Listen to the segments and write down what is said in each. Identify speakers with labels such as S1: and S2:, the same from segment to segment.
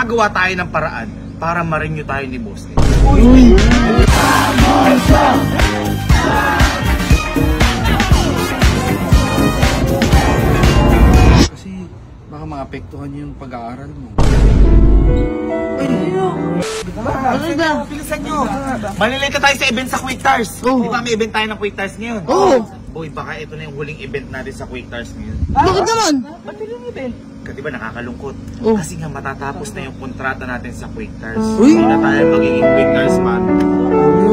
S1: gagawa tayo ng paraan para ma-renew tayo ni Boss S.
S2: Uy!
S3: Kasi baka maapektuhan yung pag-aaral mo.
S1: Ano ba? Bilisan nyo. Malilate tayo sa event sa Quick Tires. Di ba may event tayo ng Quick Tires ngayon? Boy, baka ito na yung huling event natin sa Quick Tires ngayon.
S2: Bakit naman?
S1: Ba't yung event? Di ba nakakalungkot? Kasi nga matatapos na yung kontrata natin sa Quick Tires. Hindi na tayo magiging Quick Tires man.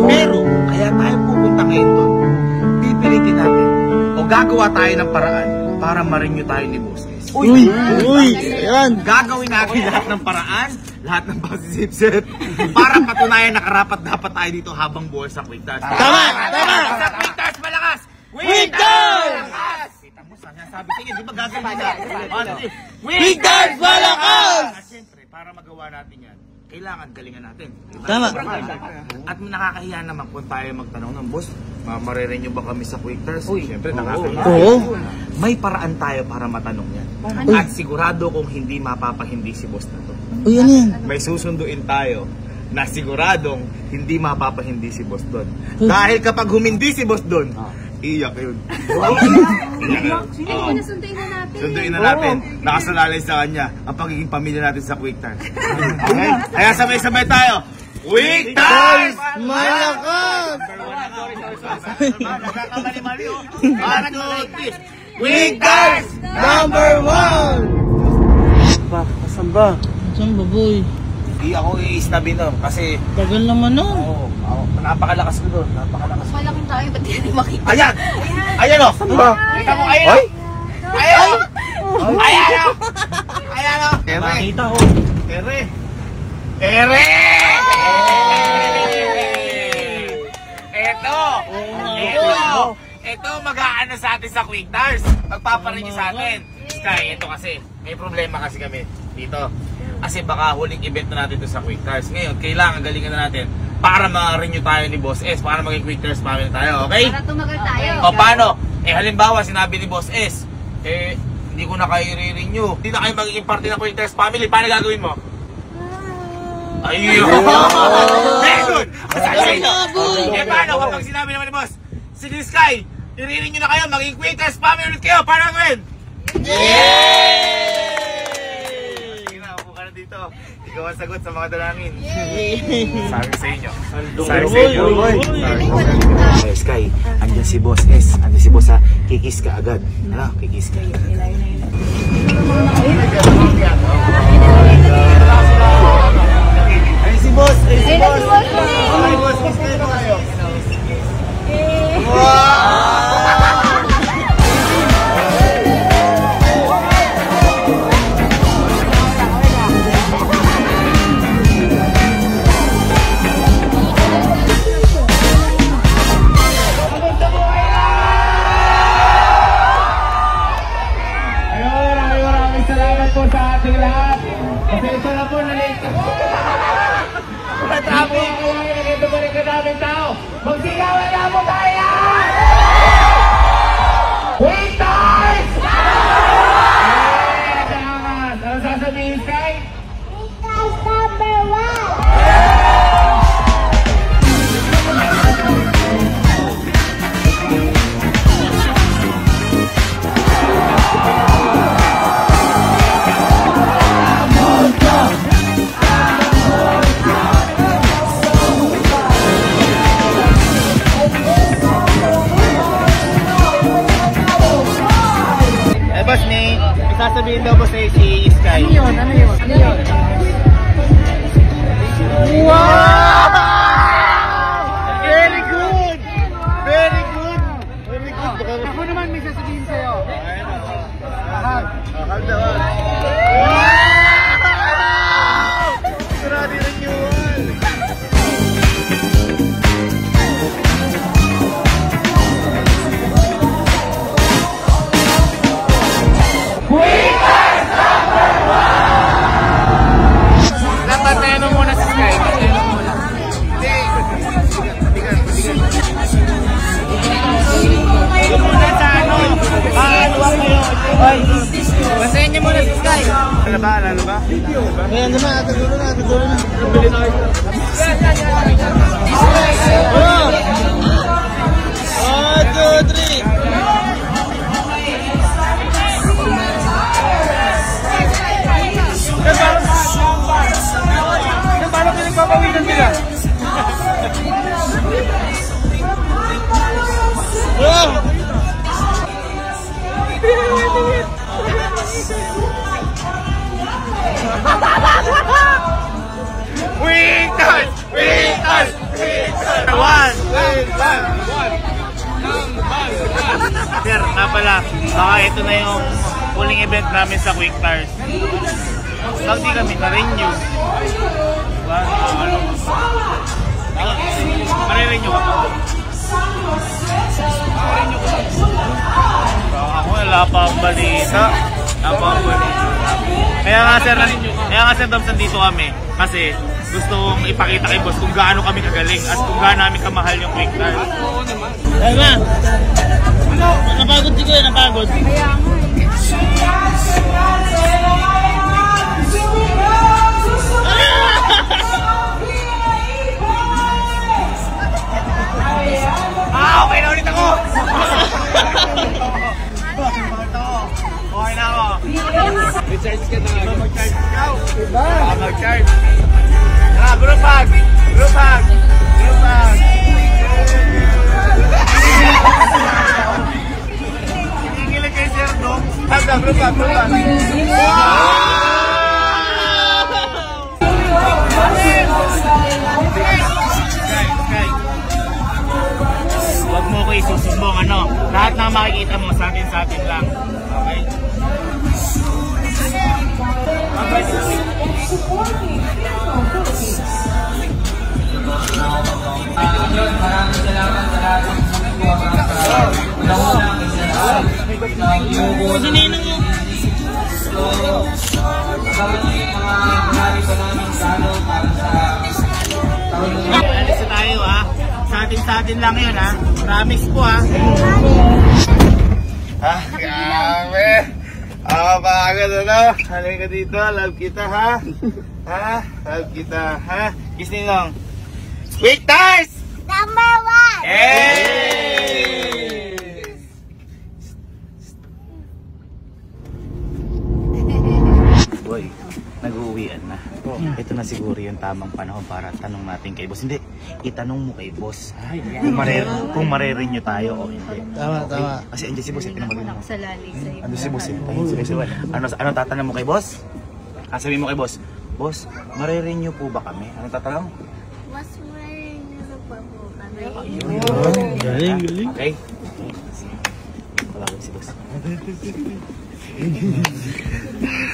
S1: Pero, kaya tayo pupunta ngayon doon. Pipilitin natin o gagawa tayo ng paraan para ma-renew tayo ni Boss S.
S2: Uy! Ayan!
S1: Gagawin natin lahat ng paraan, lahat ng pasisip-sip para patunayan na karapat dapat tayo dito habang buhay sa Quick Tires.
S2: Tama!
S1: Sa Quick Tires malakas!
S2: Quick Tires!
S1: Kita mo, sabi sige, di ba gagawin na?
S2: Quick Tires malakas!
S1: At syempre, para magawa natin yan, kailangan galingan natin. Diba?
S2: Tama.
S1: At nakakahiya naman kung tayo magtanong ng boss, marirenew ba kami sa Quick Tires? Siyempre, nakakahiya. May paraan tayo para matanong yan. At sigurado kung hindi mapapahindi si boss na to.
S2: Uy, ano yan?
S1: May susunduin tayo na siguradong hindi mapapahindi si boss doon. Dahil kapag humindi si boss doon, iyak yun.
S4: Sige, sunduin na natin.
S1: Sunduin na natin. Nakasalalay sa kanya ang pagiging pamilya natin sa Quick Tires. Okay? Kaya sabay-sabay tayo. Quick Tires!
S2: Malakas!
S1: Nagkakamali-mali oh. Quick Tires!
S2: Number 1!
S3: Asan ba?
S2: Saan ba, boy?
S1: Hindi ako i-snabinom kasi
S2: Tagal naman no.
S1: napakalakas ko doon. Napakalakas.
S4: Malaking tayo, ba't di natin makita?
S1: Ayan! Ayan o! Kita mo, ayan o! Ayan o! Ayan o! Ayan o! Nakita ko. Ere! Ere! Eto! Eto! Ito mag-aano sa atin sa Quick Tires. Magpaparenew sa atin. Sky, ito kasi. May problema kasi kami dito. Kasi baka huling event na natin ito sa Quick Tires. Ngayon, kailangan galingan na natin para ma-renew tayo ni Boss S. Para maging Quick Tires family tayo, okay?
S4: Para tumagal tayo.
S1: O paano? Halimbawa, sinabi ni Boss S, hindi ko na kayo i-renew. Hindi na kayo magiging parte ng Quick Tires family. Paano gagawin mo? Ayun! Meron! Paano kapag sinabi naman ni Boss, sige Sky, i-renew na kayo, maging Quick Tires family ulit kayo. Paano gagawin? Sige na, upo ka na dito. Ikaw ang sagot sa mga dalangin. Sabi sa inyo. Sabi sa inyo. Sky, andyan si Boss S. Andyan si Boss ha. Kikis ka agad. Ano? Kikis ka. Ayun si Boss. Ayun si Boss. Ay, Boss. Kiss kayo na kayo. Wow!
S5: Maraming salamat po sa ating lahat.
S2: Ayan na, dulo na.
S1: Bili tayo.
S2: Oh! 1, 2, 3.
S1: Paano pinagpapawinan nila?
S2: Oh!
S1: Winkers! One! Sir, nga pala, baka ito na yung huling event namin sa Quick Tires. Hindi kami na-renew. Diba? Mare-renew ka pa. Ako wala pa ang balita. Kaya nga sir, Doms, nandito kami. Kasi gusto kong ipakita kay boss kung gaano kami kagaling at kung gaano namin kamahal yung Quick Tires.
S2: Ayan na. Napagod si Kuya, napagod.
S1: Okay na ulit ako! Okay na ako. Recharge ka na. Mag-charge ikaw. Mag-charge. Tara, group hug! Hingilig kay Sir Dom. Hug, group hug. Huwag mo ko isusumbong lahat na makikita mo sa atin lang. Okay?
S5: Maraming salamat sa lahat ng
S2: Si Ninong mo.
S1: Alis na tayo ha. Sa atin lang yun ha. Promise po ha. Grabe. Pagod halika dito. Love kita ha. Love kita ha. Kiss Ninong. Quick Tires!
S4: Number 1!
S1: Hey! Boy, nag-uuwian na. Ito na siguro yung tamang panahon para tanong natin kay boss. Hindi, itanong mo kay boss. Kung marerenew tayo o hindi.
S2: Tama.
S1: Kasi andyan si boss, pinamagin mo.
S4: Sa lali sa'yo.
S1: Andyan si boss, ano tatanong mo kay boss? Sabihin mo kay boss, boss, marerenew po ba kami? Anong tatanong?
S4: Mas may nilo pa po kami.
S2: Galing.
S1: Okay? Wala ko si boss.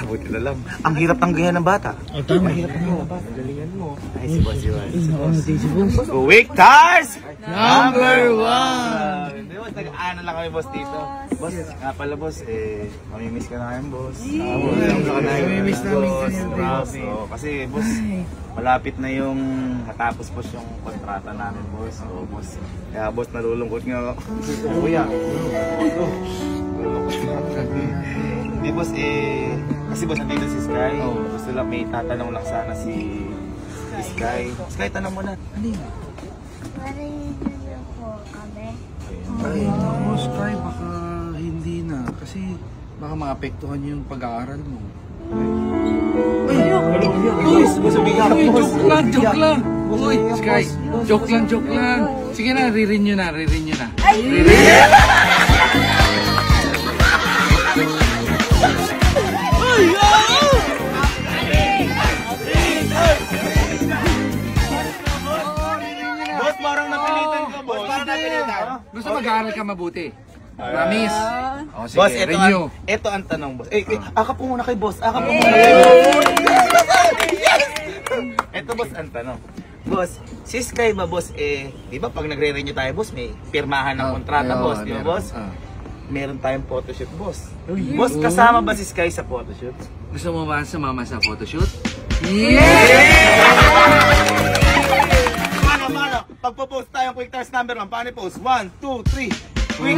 S1: Buti na lang. Ang hirap tanggihan ng bata.
S2: Tama.
S1: Ang hirap tanggihan ng bata. Galingan mo. Ay, si boss yun.
S2: Si boss.
S1: Quick Tires!
S2: Number 1!
S1: Hindi boss, nag-ano lang kami boss dito. Boss, nga pala boss, mamimiss ka na kayo boss. Mamimiss namin kayo boss. Kasi boss, malapit na yung matapos boss yung kontrata namin boss. So boss, kaya boss nalulungkot nga ako. Kuya. Hindi boss, kasi boss nandito si Sky. Gusto lang may tatanong lang sana si Sky. Sky, tanong mo na. Ano yun?
S4: Marinilo po kami.
S3: Ay, no, Sky, baka hindi na. Kasi baka maapektuhan yung pag-aaral mo.
S5: Joke lang. Uy, Sky, joke lang. Sige na, re-renew na.
S1: Boss, parang napilitan ka, boss. Parang napilitan.
S5: Gusto mag-aaral ka mabuti. Promise. O, sige,
S1: Boss,
S5: renew.
S1: ito ang tanong, boss. Aka po muna kay boss. Aka po muna kay boss. Ito, boss, ang tanong. Boss, si Sky ba, boss, di ba pag nagre-renew tayo, boss, may pirmahan ng kontrata, boss, di ba, boss? Meron tayong photoshoot, boss. Boss, kasama ba si Sky sa photoshoot?
S5: Gusto mo ba sumama sa photoshoot?
S1: Paano? Pagpo-post tayong Quick Tires number 1, paano i-post? 1, 2, 3. Quick!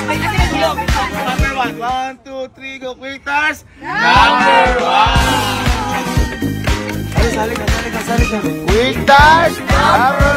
S1: Number 1. 1, 2, 3, go. Quitters. Number 1.
S2: Sali ka.
S1: Quitters. Number